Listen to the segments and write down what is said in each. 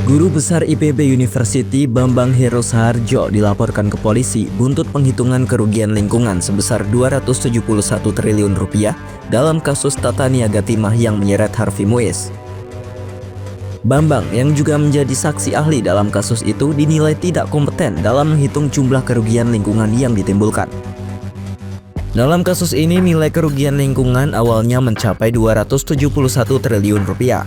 Guru Besar IPB University Bambang Hero Saharjo dilaporkan ke polisi buntut penghitungan kerugian lingkungan sebesar 271 triliun rupiah dalam kasus tata niaga timah yang menyeret Harvey Muiz. Bambang yang juga menjadi saksi ahli dalam kasus itu dinilai tidak kompeten dalam menghitung jumlah kerugian lingkungan yang ditimbulkan. Dalam kasus ini nilai kerugian lingkungan awalnya mencapai 271 triliun rupiah.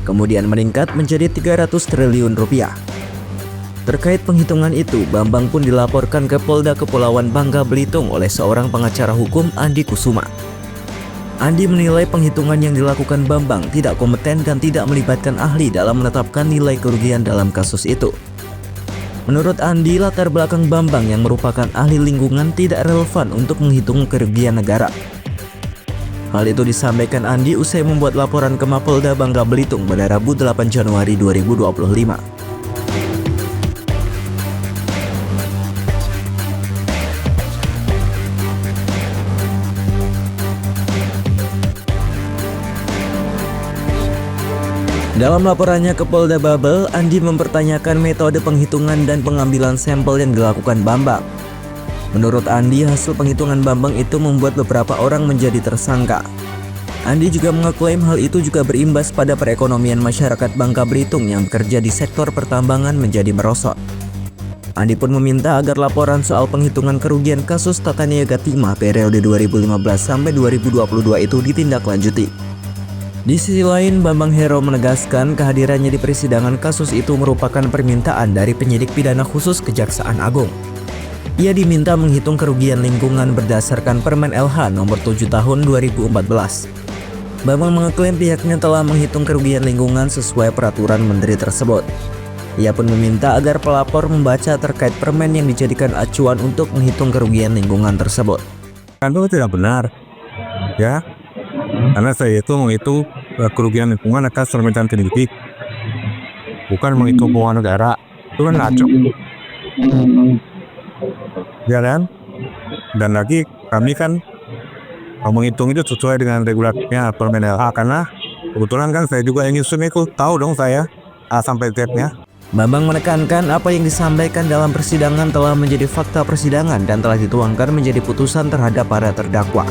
Kemudian meningkat menjadi 300 triliun rupiah. Terkait penghitungan itu, Bambang pun dilaporkan ke Polda Kepulauan Bangka Belitung oleh seorang pengacara hukum, Andi Kusuma. Andi menilai penghitungan yang dilakukan Bambang tidak kompeten dan tidak melibatkan ahli dalam menetapkan nilai kerugian dalam kasus itu. Menurut Andi, latar belakang Bambang yang merupakan ahli lingkungan tidak relevan untuk menghitung kerugian negara. Hal itu disampaikan Andi usai membuat laporan ke Mapolda Bangka Belitung pada Rabu 8 Januari 2025. Dalam laporannya ke Polda Babel, Andi mempertanyakan metode penghitungan dan pengambilan sampel yang dilakukan Bambang. Menurut Andi, hasil penghitungan Bambang itu membuat beberapa orang menjadi tersangka. Andi juga mengeklaim hal itu juga berimbas pada perekonomian masyarakat Bangka Belitung yang bekerja di sektor pertambangan menjadi merosot. Andi pun meminta agar laporan soal penghitungan kerugian kasus tata niaga timah periode 2015 sampai 2022 itu ditindaklanjuti. Di sisi lain, Bambang Hero menegaskan kehadirannya di persidangan kasus itu merupakan permintaan dari penyidik pidana khusus Kejaksaan Agung. Ia diminta menghitung kerugian lingkungan berdasarkan Permen LH nomor 7 tahun 2014. Bambang mengeklaim pihaknya telah menghitung kerugian lingkungan sesuai peraturan menteri tersebut. Ia pun meminta agar pelapor membaca terkait permen yang dijadikan acuan untuk menghitung kerugian lingkungan tersebut. Itu tidak benar, ya, karena saya itu menghitung kerugian lingkungan atas permintaan penyidik, bukan menghitung keuangan negara. Itu kan ngaco. Ya kan? Dan lagi kami kan menghitung itu sesuai dengan regulasinya Permen LH, karena kebetulan kan saya juga ingin itu tahu dong saya A sampai Z-nya. Bambang menekankan apa yang disampaikan dalam persidangan telah menjadi fakta persidangan dan telah dituangkan menjadi putusan terhadap para terdakwa.